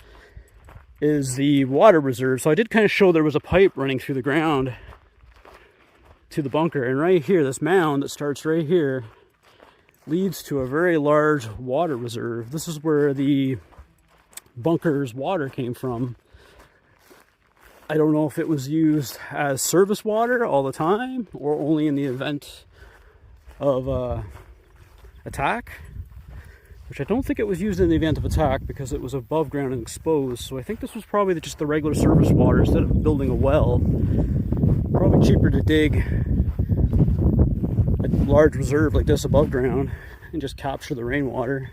Is the water reserve. So I did kind of show there was a pipe running through the ground to the bunker, and right here, this mound that starts right here leads to a very large water reserve. This is where the bunker's water came from. I don't know if it was used as service water all the time or only in the event of attack, which I don't think it was used in the event of attack because it was above ground and exposed. So I think this was probably just the regular service water instead of building a well. Probably cheaper to dig a large reserve like this above ground and just capture the rainwater.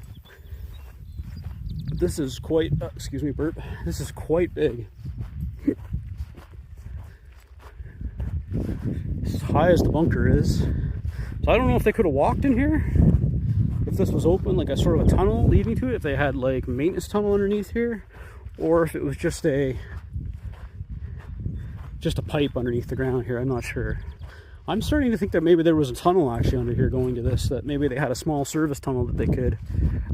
But this is quite, excuse me, burp. This is quite big. As high as the bunker is. So I don't know if they could have walked in here. If this was open, like a sort of a tunnel leading to it, if they had like maintenance tunnel underneath here, or if it was just a pipe underneath the ground here. I'm not sure. I'm starting to think that maybe there was a tunnel actually under here going to this, that maybe they had a small service tunnel that they could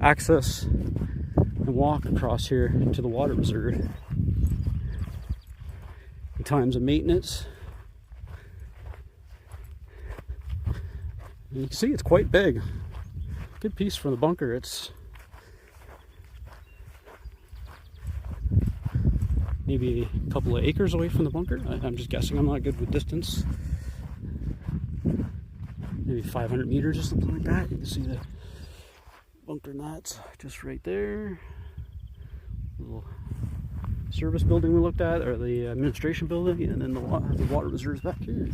access and walk across here to the water reserve in times of maintenance. And you can see it's quite big. Good piece from the bunker. It's maybe a couple of acres away from the bunker. I'm just guessing, I'm not good with distance. Maybe 500 meters or something like that. You can see the bunker nuts just right there. Little service building we looked at, or the administration building, and then the water reserves back here.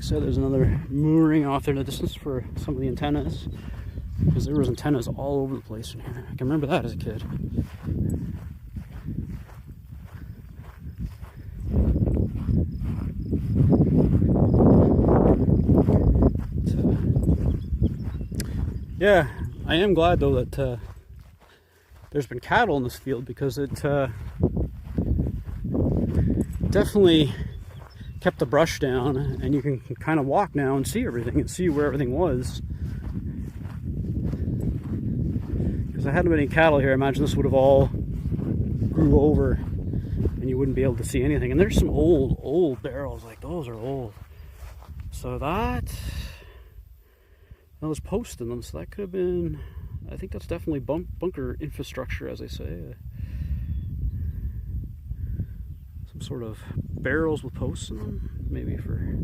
So there's another mooring off there in the distance for some of the antennas, because there was antennas all over the place in here. I can remember that as a kid. Yeah, I am glad though that there's been cattle in this field, because it definitely kept the brush down, and you can kind of walk now and see everything and see where everything was. Because I hadn't been any cattle here, I imagine this would have all grew over and you wouldn't be able to see anything. And there's some old barrels, like those are old. So that was posts in them, so that could have been, I think that's definitely bunker infrastructure, as I say. Some sort of barrels with posts in them, maybe for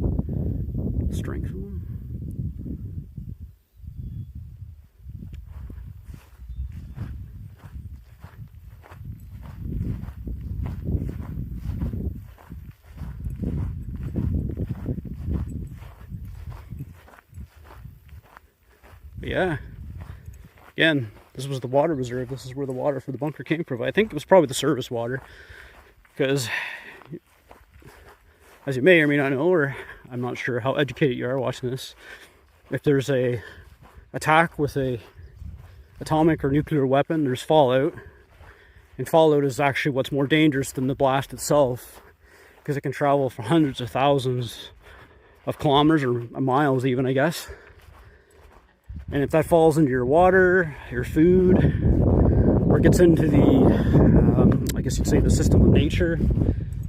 strength in them. But yeah, again, this was the water reserve. This is where the water for the bunker came from. I think it was probably the service water, because as you may or may not know, or I'm not sure how educated you are watching this, if there's a attack with a atomic or nuclear weapon, there's fallout. And fallout is actually what's more dangerous than the blast itself, because it can travel for hundreds of thousands of kilometers, or miles even, I guess. And if that falls into your water, your food, or gets into the, I guess you'd say, the system of nature,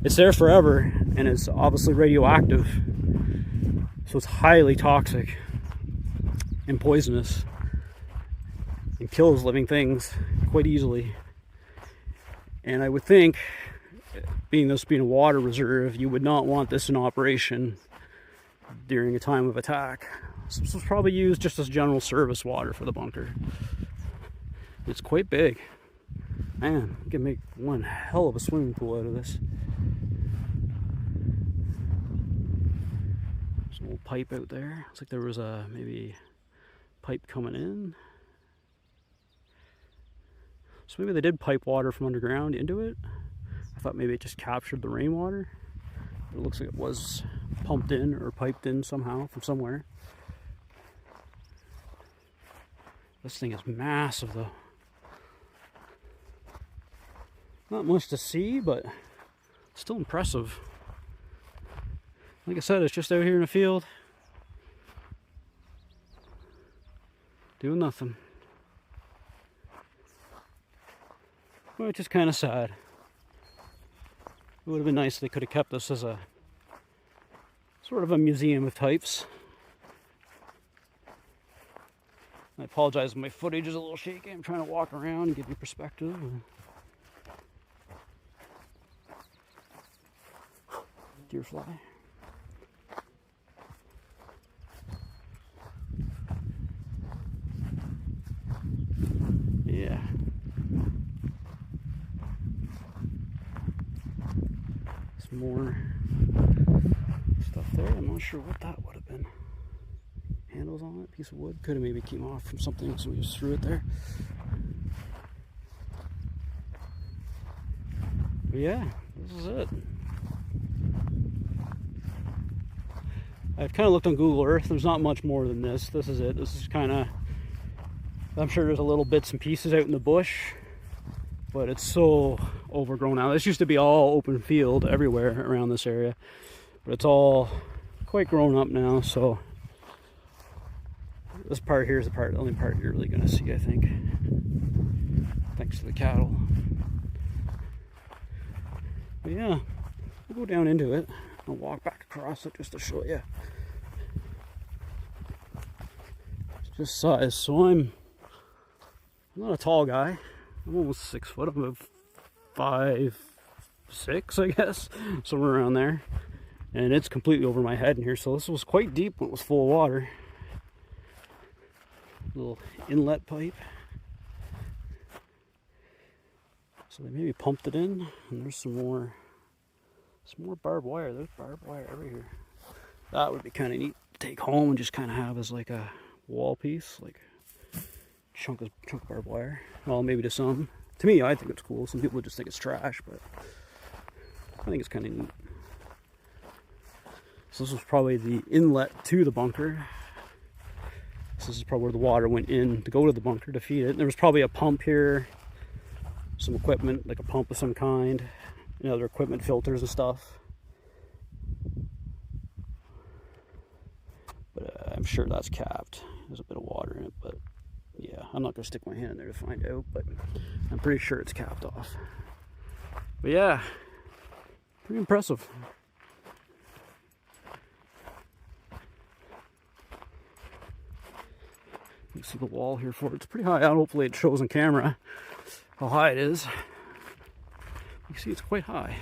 it's there forever, and it's obviously radioactive. So it's highly toxic and poisonous, and kills living things quite easily. And I would think, being a water reserve, you would not want this in operation during a time of attack. So this was probably used just as general service water for the bunker. It's quite big. Man, you can make one hell of a swimming pool out of this. There's an old pipe out there. Looks like there was a maybe pipe coming in. So maybe they did pipe water from underground into it. I thought maybe it just captured the rainwater. It looks like it was pumped in or piped in somehow from somewhere. This thing is massive though. Not much to see, but still impressive. Like I said, it's just out here in the field, doing nothing. Which is kind of sad. It would have been nice if they could have kept this as a sort of a museum of types. I apologize if my footage is a little shaky. I'm trying to walk around and give you perspective. Deer fly. Yeah. Some more stuff there. I'm not sure what that would have been. Handles on it, piece of wood. Could have maybe came off from something, so we just threw it there. But yeah, this is it. I've kind of looked on Google Earth. There's not much more than this. This is it. This is kind of, I'm sure there's a little bits and pieces out in the bush, but it's so overgrown now. This used to be all open field everywhere around this area, but it's all quite grown up now. So this part here is the only part you're really going to see, I think, thanks to the cattle. But yeah, we'll go down into it. I'll walk back across it just to show you. It's just size. So I'm not a tall guy. I'm almost 6 foot. I'm about 5'6", I guess, somewhere around there. And it's completely over my head in here. So this was quite deep when it was full of water. Little inlet pipe. So they maybe pumped it in, and there's some more barbed wire. There's barbed wire over here. That would be kind of neat to take home and just kind of have as like a wall piece, like chunk of barbed wire. Well, maybe to some. To me, I think it's cool. Some people just think it's trash, but I think it's kind of neat. So this was probably the inlet to the bunker. So this is probably where the water went in to go to the bunker to feed it. And there was probably a pump here, some equipment, like a pump of some kind, and other equipment, filters and stuff. But I'm sure that's capped. There's a bit of water in it, but yeah, I'm not going to stick my hand in there to find out, but I'm pretty sure it's capped off. But yeah, pretty impressive. You see the wall here for it. It's pretty high out. Hopefully it shows on camera how high it is. You see it's quite high.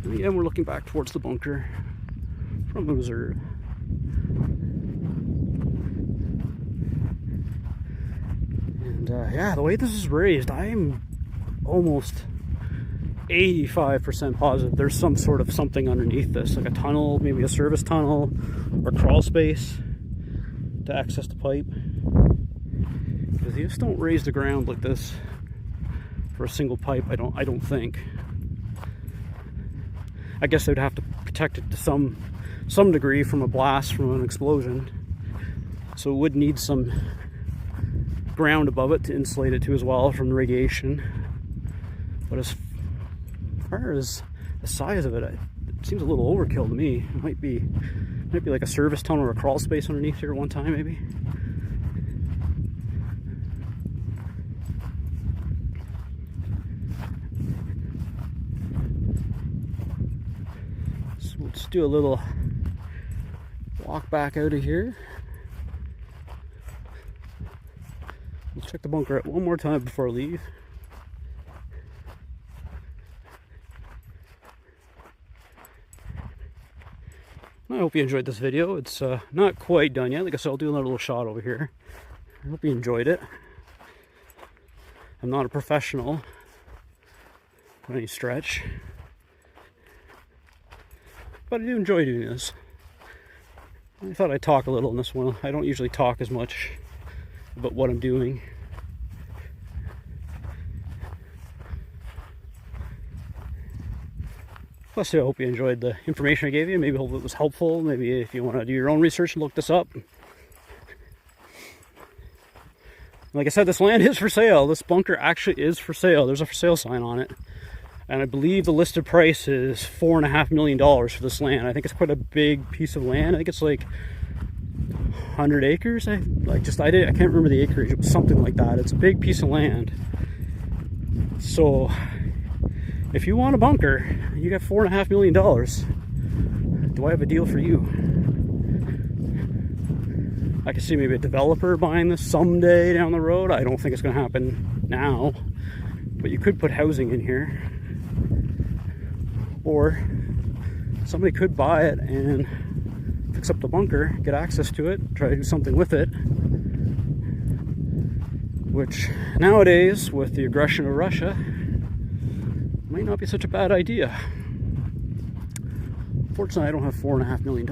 And again, we're looking back towards the bunker from the reserve. And yeah, the way this is raised, I'm almost 85% positive there's some sort of something underneath this, like a tunnel, maybe a service tunnel or crawl space. to access the pipe, because you just don't raise the ground like this for a single pipe. I don't think. I guess they'd have to protect it to some degree from a blast, from an explosion, so it would need some ground above it to insulate it too as well from the radiation. But as far as the size of it, it seems a little overkill to me. It might be like a service tunnel or a crawl space underneath here at one time, maybe. So we'll just do a little walk back out of here. We'll check the bunker out one more time before I leave. I hope you enjoyed this video. It's not quite done yet. Like I said, I'll do another little shot over here. I hope you enjoyed it. I'm not a professional by any stretch, but I do enjoy doing this. I thought I'd talk a little in this one. I don't usually talk as much about what I'm doing. Plus, I hope you enjoyed the information I gave you. Maybe hope it was helpful. Maybe if you want to do your own research and look this up. Like I said, this land is for sale. This bunker actually is for sale. There's a for sale sign on it. And I believe the listed price is $4.5 million for this land. I think it's quite a big piece of land. I think it's like 100 acres. I can't remember the acreage. It was something like that. It's a big piece of land. So if you want a bunker, you got $4.5 million. Do I have a deal for you? I can see maybe a developer buying this someday down the road. I don't think it's going to happen now, but you could put housing in here, or somebody could buy it and fix up the bunker, get access to it, try to do something with it, which nowadays, with the aggression of Russia, might not be such a bad idea. Fortunately, I don't have $4.5 million.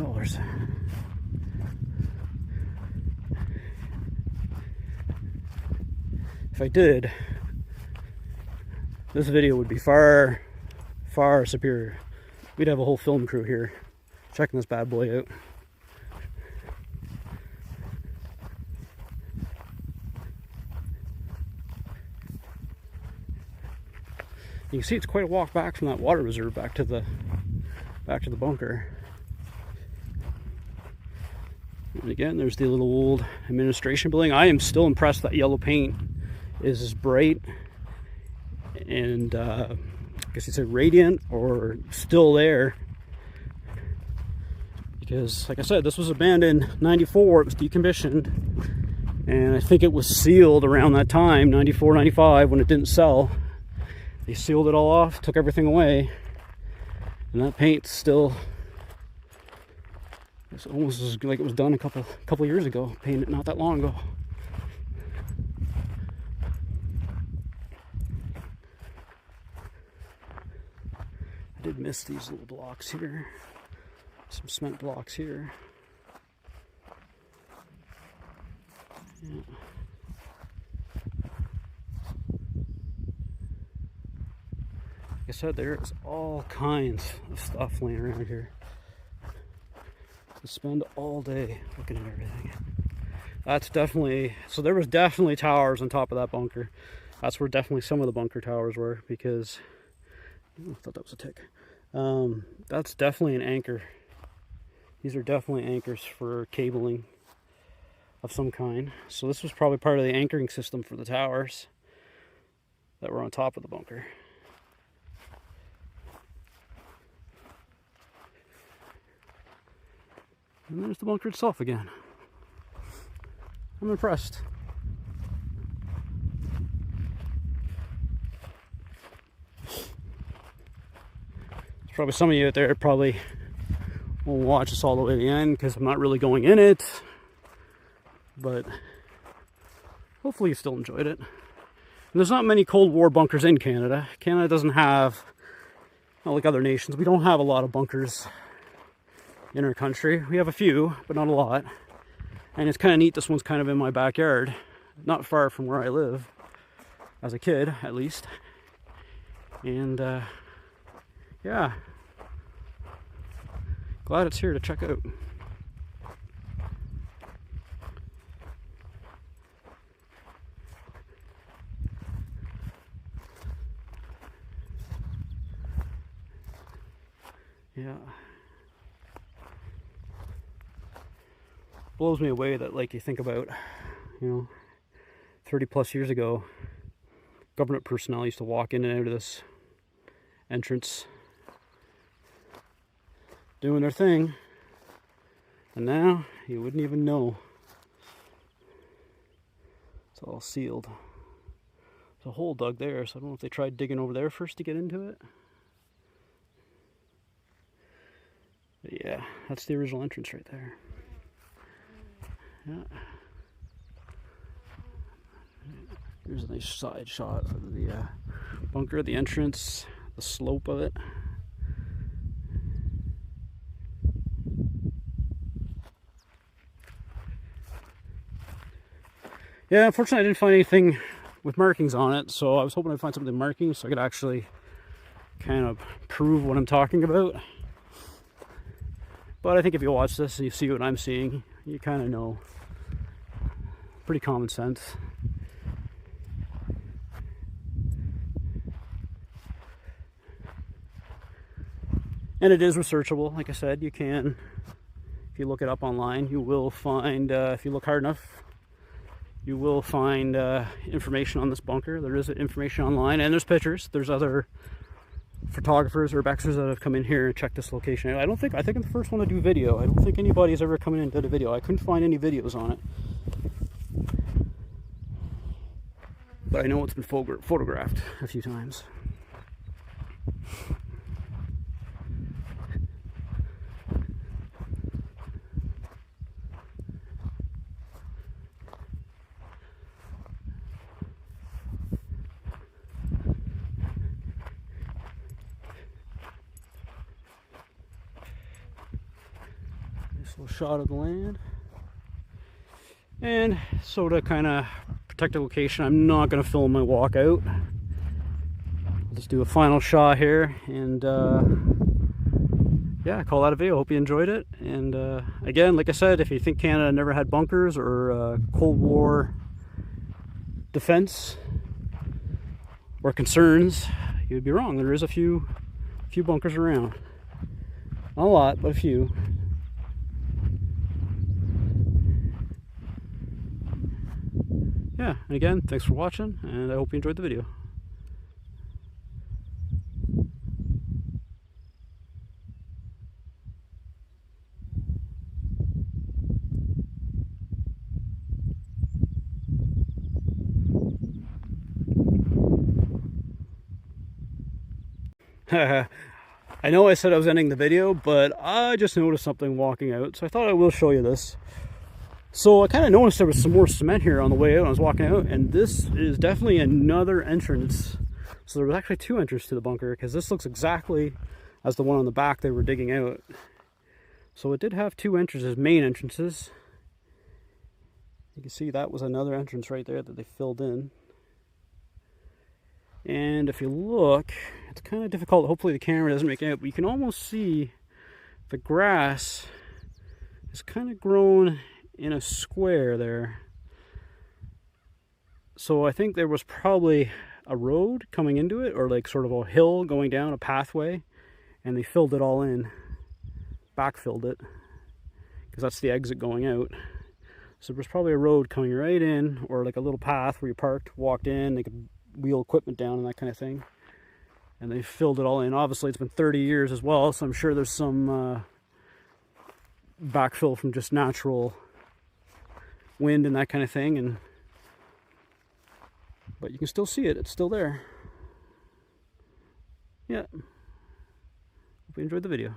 If I did, this video would be far, far superior. We'd have a whole film crew here checking this bad boy out. You can see it's quite a walk back from that water reserve back to the bunker. And again, there's the little old administration building. I am still impressed that yellow paint is as bright and I guess you'd say radiant or still there, because like I said, this was abandoned in '94. It was decommissioned, and I think it was sealed around that time, '94, '95, when it didn't sell. They sealed it all off, took everything away, and that paint's still, it's almost like it was done a couple years ago, painted not that long ago. I did miss these little blocks here, some cement blocks here. Yeah. Like I said, there's all kinds of stuff laying around here. So spend all day looking at everything. That's definitely, so there was definitely towers on top of that bunker. That's where definitely some of the bunker towers were, because I thought that was a tick. That's definitely an anchor. These are definitely anchors for cabling of some kind. So this was probably part of the anchoring system for the towers that were on top of the bunker. And there's the bunker itself again. I'm impressed. There's probably some of you out there probably won't watch this all the way to the end because I'm not really going in it. But hopefully you still enjoyed it. And there's not many Cold War bunkers in Canada. Canada doesn't have, not like other nations, we don't have a lot of bunkers in our country. We have a few, but not a lot. And it's kind of neat, this one's kind of in my backyard, not far from where I live, as a kid at least. And yeah, glad it's here to check out. Yeah. Blows me away that, like, you think about, 30 plus years ago, government personnel used to walk in and out of this entrance doing their thing, and now you wouldn't even know. It's all sealed. There's a hole dug there, so I don't know if they tried digging over there first to get into it. But yeah, that's the original entrance right there. Yeah. Here's a nice side shot of the bunker, the entrance, the slope of it. Yeah, unfortunately I didn't find anything with markings on it, so I was hoping I'd find something with markings so I could actually kind of prove what I'm talking about. But I think if you watch this and you see what I'm seeing, you kind of know. Pretty common sense. And it is researchable. Like I said, you can, if you look it up online, you will find, if you look hard enough, you will find information on this bunker. There is information online, and there's pictures. There's other photographers or urbexers that have come in here and checked this location out. I think I'm the first one to do video. I don't think anybody's ever come in and did a video. I couldn't find any videos on it. But I know it's been photographed a few times. Nice little shot of the land. And so to kind of protect the location, I'm not going to film my walk out. I'll just do a final shot here, and yeah, call that a video. Hope you enjoyed it. And again, like I said, if you think Canada never had bunkers or Cold War defense or concerns, you'd be wrong. There is a few bunkers around. Not a lot, but a few. Yeah, and again, thanks for watching, and I hope you enjoyed the video. I know I said I was ending the video, but I just noticed something walking out, so I thought I will show you this. So I kind of noticed there was some more cement here on the way out. I was walking out, and this is definitely another entrance. So there was actually two entrances to the bunker, because this looks exactly as the one on the back they were digging out. So it did have two entrances, main entrances. You can see that was another entrance right there that they filled in. And if you look, it's kind of difficult. Hopefully the camera doesn't make it out, but you can almost see the grass is kind of grown in a square there. So I think there was probably a road coming into it, or like sort of a hill going down, a pathway, and they filled it all in, backfilled it, because that's the exit going out. So there was probably a road coming right in, or like a little path where you parked, walked in, they could wheel equipment down and that kind of thing. And they filled it all in. Obviously it's been 30 years as well, so I'm sure there's some backfill from just natural wind and that kind of thing, but you can still see it. It's still there. Yeah. Hope you enjoyed the video.